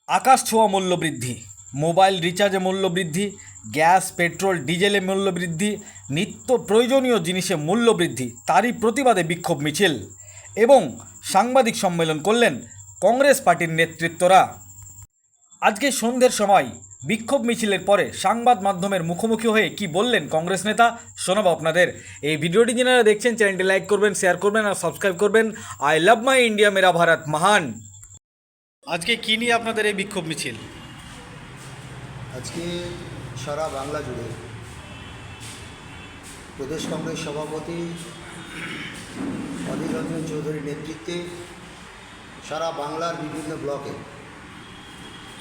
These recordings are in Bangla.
আকাশ ছোঁয়া মূল্যবৃদ্ধি, মোবাইল রিচার্জে মূল্যবৃদ্ধি, গ্যাস পেট্রোল ডিজেলে মূল্যবৃদ্ধি, নিত্য প্রয়োজনীয় জিনিসে মূল্যবৃদ্ধি, তারই প্রতিবাদে বিক্ষোভ মিছিল এবং সাংবাদিক সম্মেলন করলেন কংগ্রেস পার্টির নেতৃত্বরা। আজকে সন্ধ্যের সময় বিক্ষোভ মিছিলের পরে সংবাদ মাধ্যমের মুখোমুখি হয়ে কি বললেন কংগ্রেস নেতা শোনাবো আপনাদের। এই ভিডিওটি যারা দেখছেন চ্যানেলটি লাইক করবেন, শেয়ার করবেন আর সাবস্ক্রাইব করবেন। আই লাভ মাই ইন্ডিয়া, মেরা ভারত মহান। আজকে কি নিয়ে আপনাদের এই বিক্ষোভ মিছিল? আজকে সারা বাংলা জুড়ে প্রদেশ কংগ্রেস সভাপতি অধীর রঞ্জন চৌধুরীর নেতৃত্বে সারা বাংলার বিভিন্ন ব্লকে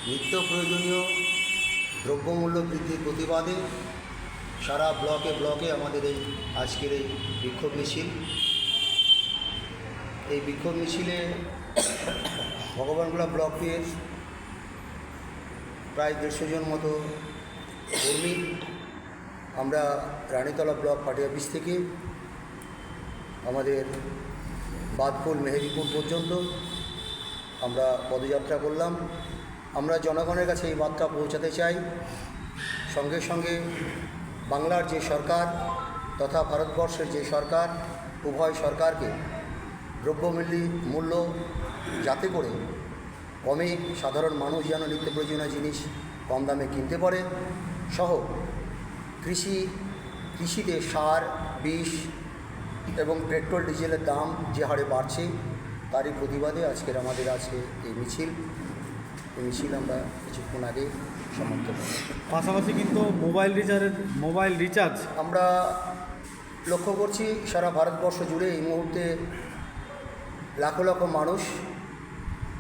নিত্য প্রয়োজনীয় দ্রব্যমূল্য বৃদ্ধির প্রতিবাদে সারা ব্লকে ব্লকে আমাদের এই আজকের এই বিক্ষোভ মিছিল। এই বিক্ষোভ মিছিলে ভগবানগোলা ব্লকের প্রায় 150 জন মতো কর্মী আমরা রানীতলা ব্লক পার্টি অফিস থেকে আমাদের বাদপুর মেহেদিপুর পর্যন্ত আমরা পদযাত্রা করলাম। আমরা জনগণের কাছে এই বার্তা পৌঁছাতে চাই, সঙ্গে সঙ্গে বাংলার যে সরকার তথা ভারতবর্ষের যে সরকার, উভয় সরকারকে দ্রব্যমূল্য যাতে করে কমে সাধারণ মানুষ যেন নিত্য প্রয়োজনীয় জিনিস কম দামে কিনতে পারে, সহ কৃষিতে সার, বিষ এবং পেট্রোল ডিজেলের দাম যে হারে বাড়ছে তারই প্রতিবাদে আজকের আমাদের আছে এই মিছিল। এই মিছিল আমরা কিছুক্ষণ আগে সমাপ্ত করব। পাশাপাশি কিন্তু মোবাইল রিচার্জ আমরা লক্ষ্য করছি সারা ভারতবর্ষ জুড়ে এই মুহূর্তে লাখো লাখো মানুষ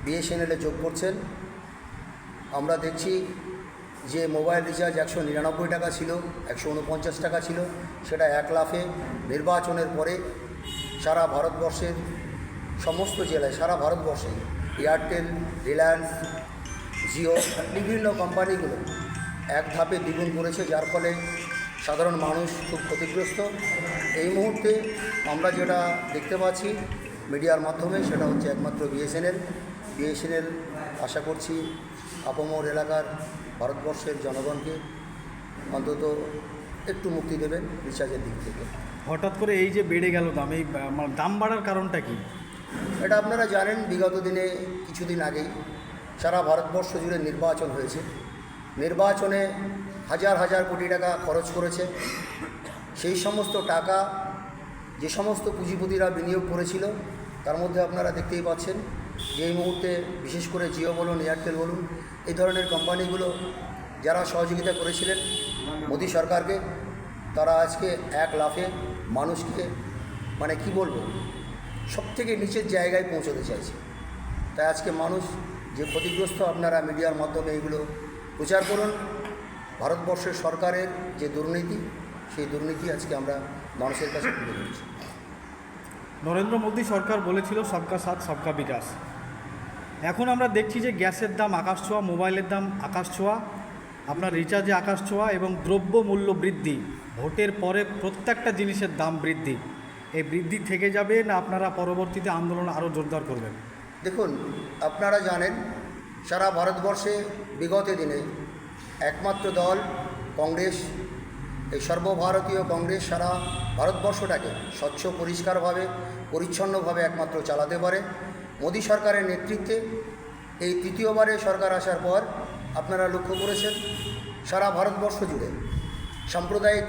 বিএসএনএলে যোগ করছেন। আমরা দেখছি যে মোবাইল রিচার্জ 199 টাকা ছিল, 149 টাকা ছিল, সেটা 1 লাফে নির্বাচনের পরে সারা ভারতবর্ষের সমস্ত জেলায়, সারা ভারতবর্ষে এয়ারটেল, রিলায়েন্স, জিও বিভিন্ন কোম্পানিগুলো এক ধাপে দ্বিগুণ করেছে, যার ফলে সাধারণ মানুষ খুব ক্ষতিগ্রস্ত। এই মুহূর্তে আমরা যেটা দেখতে পাচ্ছি মিডিয়ার মাধ্যমে সেটা হচ্ছে একমাত্র বিএসএনএল আশা করছি আপামর এলাকার ভারতবর্ষের জনগণকে অন্তত একটু মুক্তি দেবেন রিচার্জের দিক থেকে। হঠাৎ করে এই যে বেড়ে গেল দাম, এই দাম বাড়ার কারণটা কি? এটা আপনারা জানেন, বিগত দিনে কিছুদিন আগেই সারা ভারতবর্ষ জুড়ে নির্বাচন হয়েছে। নির্বাচনে হাজার হাজার কোটি টাকা খরচ করেছে। সেই সমস্ত টাকা যে সমস্ত পুঁজিপতিরা বিনিয়োগ করেছিল তার মধ্যে আপনারা দেখতেই পাচ্ছেন যে এই মুহূর্তে বিশেষ করে জিও বলুন, এয়ারটেল বলুন, এই ধরনের কোম্পানিগুলো যারা সহযোগিতা করেছিলেন মোদী সরকারকে, তারা আজকে এক লাফে মানুষকে কি বলবো সবথেকে নিচের জায়গায় পৌঁছতে চাইছে। তাই আজকে মানুষ যে ক্ষতিগ্রস্ত, আপনারা মিডিয়ার মাধ্যমে এইগুলো প্রচার করুন। ভারতবর্ষের সরকারের যে দুর্নীতি, সেই দুর্নীতি আজকে আমরা মানুষের কাছে তুলে ধরছি। নরেন্দ্র মোদী সরকার বলেছিল সবকা সাথ সবকা বিকাশ। এখন আমরা দেখছি যে গ্যাসের দাম আকাশ ছোঁয়া, মোবাইলের দাম আকাশ ছোঁয়া, আপনার রিচার্জে আকাশ ছোঁয়া এবং দ্রব্য মূল্য বৃদ্ধি। ভোটের পরে প্রত্যেকটা জিনিসের দাম বৃদ্ধি। এই বৃদ্ধি থেকে যাবে না আপনারা পরবর্তীতে আন্দোলন আরও জোরদার করবেন? দেখুন, আপনারা জানেন সারা ভারতবর্ষে বিগত দিনে একমাত্র দল কংগ্রেস, এই সর্বভারতীয় কংগ্রেস সারা ভারতবর্ষটাকে স্বচ্ছ পরিষ্কারভাবে পরিচ্ছন্নভাবে একমাত্র চালাতে পারে। মোদী সরকারের নেতৃত্বে এই তৃতীয়বারে সরকার আসার পর আপনারা লক্ষ্য করেছেন সারা ভারতবর্ষ জুড়ে সাম্প্রদায়িক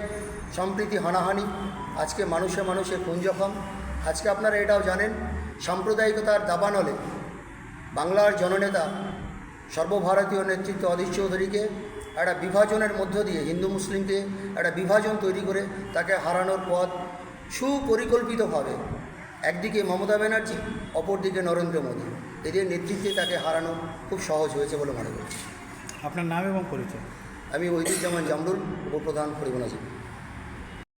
সম্প্রীতি, হানাহানি, আজকে মানুষে মানুষে খুন জখম। আজকে আপনারা এটাও জানেন সাম্প্রদায়িকতার দাবানলে বাংলার জননেতা সর্বভারতীয় নেতৃত্ব অধীর চৌধুরীকে একটা বিভাজনের মধ্য দিয়ে হিন্দু মুসলিমকে একটা বিভাজন তৈরি করে তাকে হারানোর পথ সুপরিকল্পিতভাবে একদিকে মমতা ব্যানার্জি, অপরদিকে নরেন্দ্র মোদী, এদের নেতৃত্বে তাকে হারানো খুব সহজ হয়েছে বলে মনে করছি। আপনার নাম এবং পরিচয়? আমি ওহিদুজ্জামান জামরুল, উপপ্রধান পরিবহন।